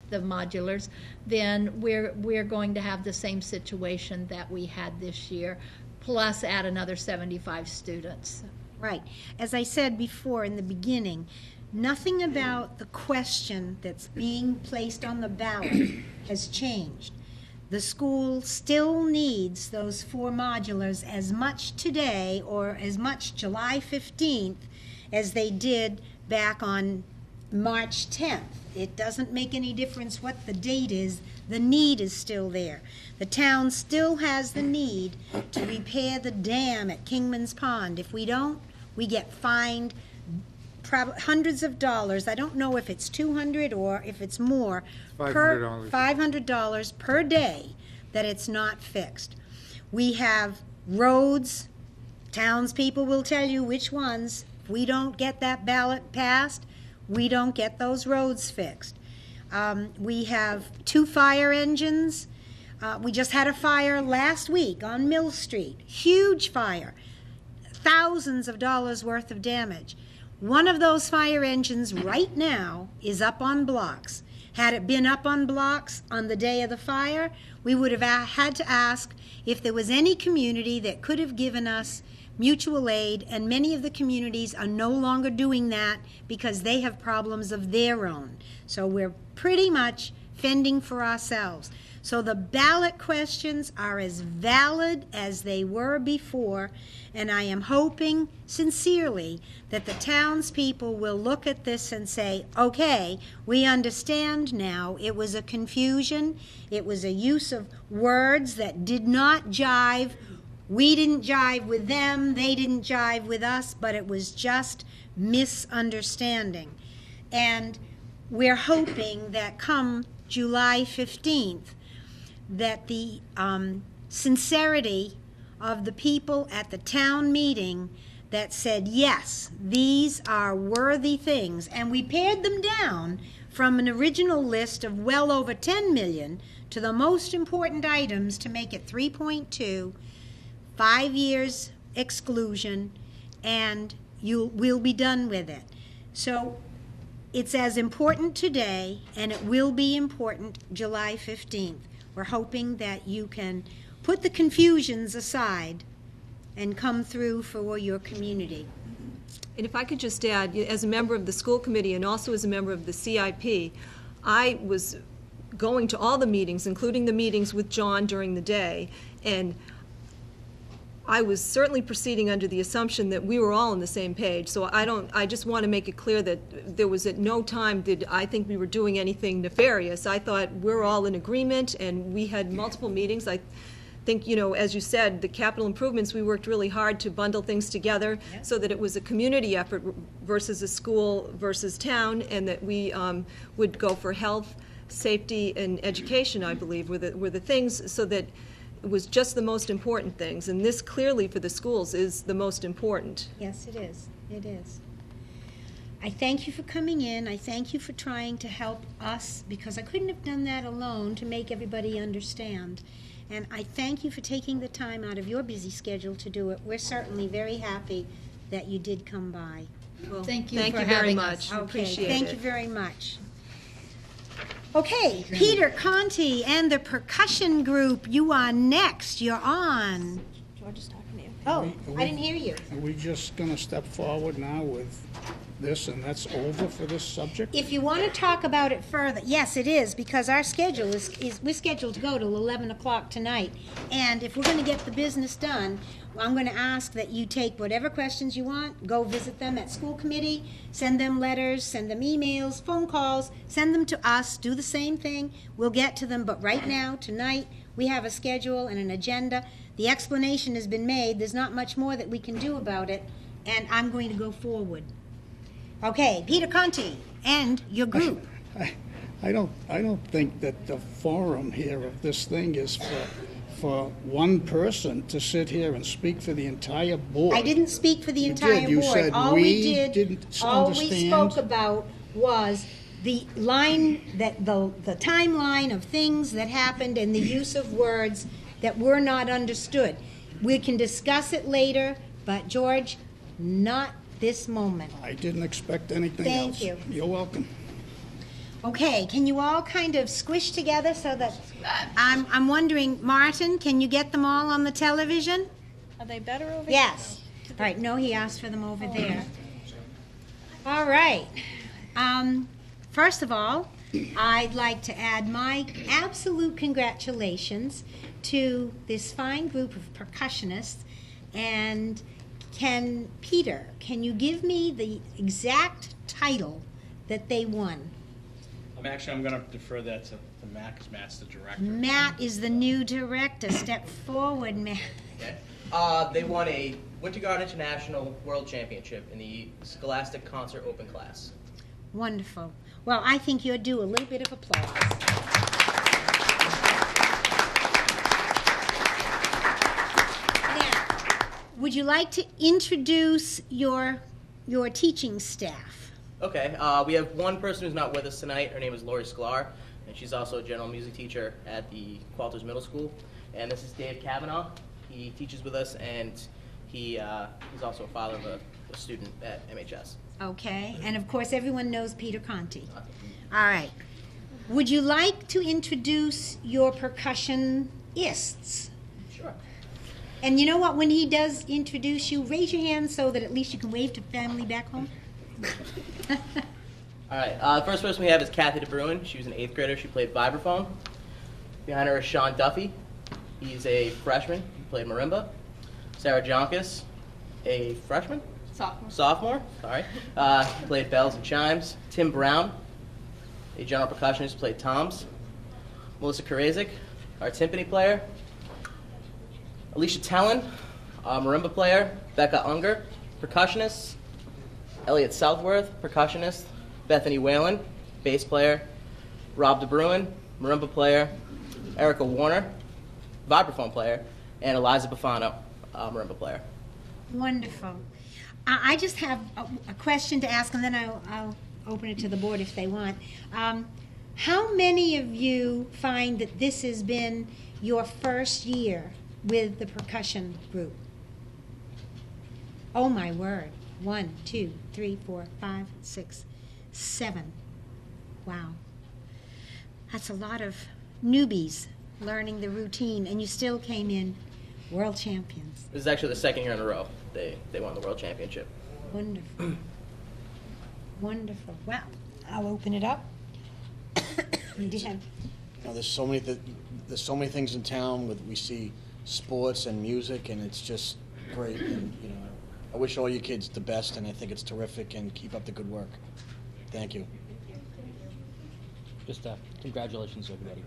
the modulars, then we're going to have the same situation that we had this year, plus add another 75 students. Right. As I said before in the beginning, nothing about the question that's being placed on the ballot has changed. The school still needs those 4 modulars as much today or as much July 15th as they did back on March 10th. It doesn't make any difference what the date is. The need is still there. The town still has the need to repair the dam at Kingman's Pond. If we don't, we get fined hundreds of dollars. I don't know if it's $200 or if it's more. $500. $500 per day that it's not fixed. We have roads. Townspeople will tell you which ones. If we don't get that ballot passed, we don't get those roads fixed. We have 2 fire engines. We just had a fire last week on Mill Street. Huge fire. Thousands of dollars worth of damage. One of those fire engines right now is up on blocks. Had it been up on blocks on the day of the fire, we would have had to ask if there was any community that could have given us mutual aid, and many of the communities are no longer doing that because they have problems of their own. So we're pretty much fending for ourselves. So the ballot questions are as valid as they were before, and I am hoping sincerely that the townspeople will look at this and say, okay, we understand now. It was a confusion. It was a use of words that did not jive. We didn't jive with them, they didn't jive with us, but it was just misunderstanding. And we're hoping that come July 15th, that the sincerity of the people at the town meeting that said, yes, these are worthy things, and we pared them down from an original list of well over 10 million to the most important items to make it 3.2, 5 years exclusion, and we'll be done with it. So it's as important today, and it will be important July 15th. We're hoping that you can put the confusions aside and come through for your community. And if I could just add, as a member of the school committee and also as a member of the CIP, I was going to all the meetings, including the meetings with John during the day, and I was certainly proceeding under the assumption that we were all on the same page. So I just want to make it clear that there was at no time did I think we were doing anything nefarious. I thought we're all in agreement, and we had multiple meetings. I think, you know, as you said, the capital improvements, we worked really hard to bundle things together so that it was a community effort versus a school versus town, and that we would go for health, safety, and education, I believe, were the things, so that it was just the most important things, and this clearly for the schools is the most important. Yes, it is. It is. I thank you for coming in. I thank you for trying to help us, because I couldn't have done that alone to make everybody understand. And I thank you for taking the time out of your busy schedule to do it. We're certainly very happy that you did come by. Well, Thank you thank for you very having much. us. Appreciate it. Thank you very much. Okay, Peter Conti and the percussion group, you are next. You're on. George is talking to you. Oh, I didn't hear you. Are we just going to step forward now with this, and that's over for this subject? If you want to talk about it further, yes, it is, because our schedule is we're scheduled to go till 11 o'clock tonight. And if we're going to get the business done, I'm going to ask that you take whatever questions you want, go visit them at school committee, send them letters, send them emails, phone calls, send them to us, do the same thing. We'll get to them, but right now, tonight, we have a schedule and an agenda. The explanation has been made. There's not much more that we can do about it, and I'm going to go forward. Okay, Peter Conti and your group. I don't think that the forum here of this thing is for one person to sit here and speak for the entire board. I didn't speak for the entire You board. said All we did, didn't all we understand. spoke about was the line, that the timeline of things that happened and the use of words that were not understood. We can discuss it later, but George, not this moment. I didn't expect anything else. Thank you. You're welcome. Okay, can you all kind of squish together so that, I'm wondering, Martin, can you get them all on the television? Are they better over here? Yes. All right, no, he asked for them over there. All right. First of all, I'd like to add my absolute congratulations to this fine group of percussionists. And Peter, can you give me the exact title that they won? I'm going to defer that to Matt, because Matt's the director. Matt is the new director. Step forward, Matt. Okay. They won a Winter Guard International World Championship in the Scholastic Concert Open class. Wonderful. Well, I think you're due a little bit of applause. Now, would you like to introduce your teaching staff? Okay, we have one person who's not with us tonight. Her name is Lori Sklar, and she's also a general music teacher at the Qualters Middle School. And this is Dave Kavanaugh. He teaches with us, and he's also a father of a student at MHS. Okay, and of course everyone knows Peter Conti. All right. Would you like to introduce your percussionists? Sure. And you know what, when he does introduce you, raise your hand so that at least you can wave to family back home. All right, the first person we have is Kathy DeBruin. She was an 8th grader. She played vibraphone. Behind her is Sean Duffy. He's a freshman. He played marimba. Sarah Jonkus, a freshman? Sophomore, sorry. Played bells and chimes. Tim Brown, a general percussionist, played toms. Melissa Karazik, our timpani player. Alicia Tellen, marimba player. Becca Unger, percussionist. Elliot Southworth, percussionist. Bethany Whalen, bass player. Rob DeBruin, marimba player. Erica Warner, vibraphone player. And Eliza Bufano, marimba player. Wonderful. I just have a question to ask, and then I'll open it to the board if they want. How many of you find that this has been your first year with the percussion group? Oh, my word. 1, 2, 3, 4, 5, 6, 7. Wow. That's a lot of newbies learning the routine, and you still came in world champions. This is actually the 2nd year in a row they won the world championship. Wonderful. Wonderful. Well, I'll open it up. You did have- You know, there's so many things in town. We see sports and music, and it's just great. And you know, I wish all you kids the best, and I think it's terrific. And keep up the good work. Thank you. Just congratulations to everybody.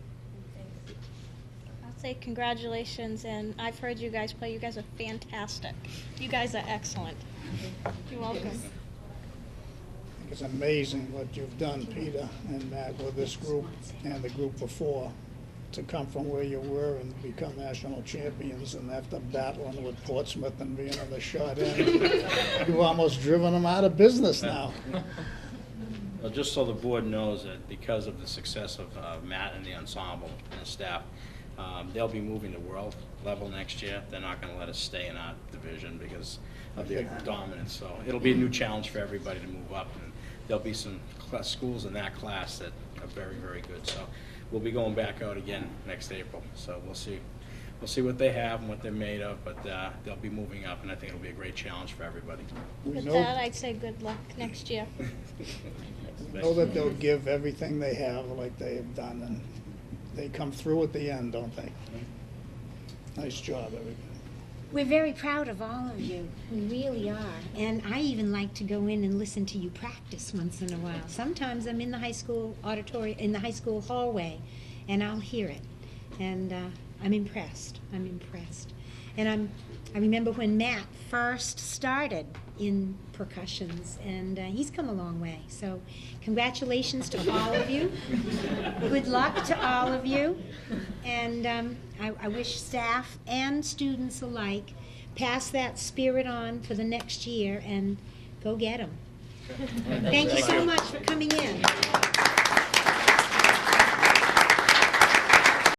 I'll say congratulations, and I've heard you guys play. You guys are fantastic. You guys are excellent. You're welcome. It's amazing what you've done, Peter and Matt, with this group and the group before, to come from where you were and become national champions, and after battling with Portsmouth and being on the short end, you've almost driven them out of business now. Well, just so the board knows that because of the success of Matt and the ensemble and the staff, they'll be moving to world level next year. They're not going to let us stay in our division because of their dominance. So it'll be a new challenge for everybody to move up. And there'll be some schools in that class that are very, very good. So we'll be going back out again next April. So we'll see. We'll see what they have and what they're made of, but they'll be moving up, and I think it'll be a great challenge for everybody. With that, I'd say good luck next year. We know that they'll give everything they have like they have done, and they come through at the end, don't they? Nice job, everybody. We're very proud of all of you. We really are. And I even like to go in and listen to you practice once in a while. Sometimes I'm in the high school auditorium, in the high school hallway, and I'll hear it. And I'm impressed. I'm impressed. And I remember when Matt first started in percussions, and he's come a long way. So congratulations to all of you. Good luck to all of you. And I wish staff and students alike pass that spirit on for the next year and go get them. Thank you so much for coming in.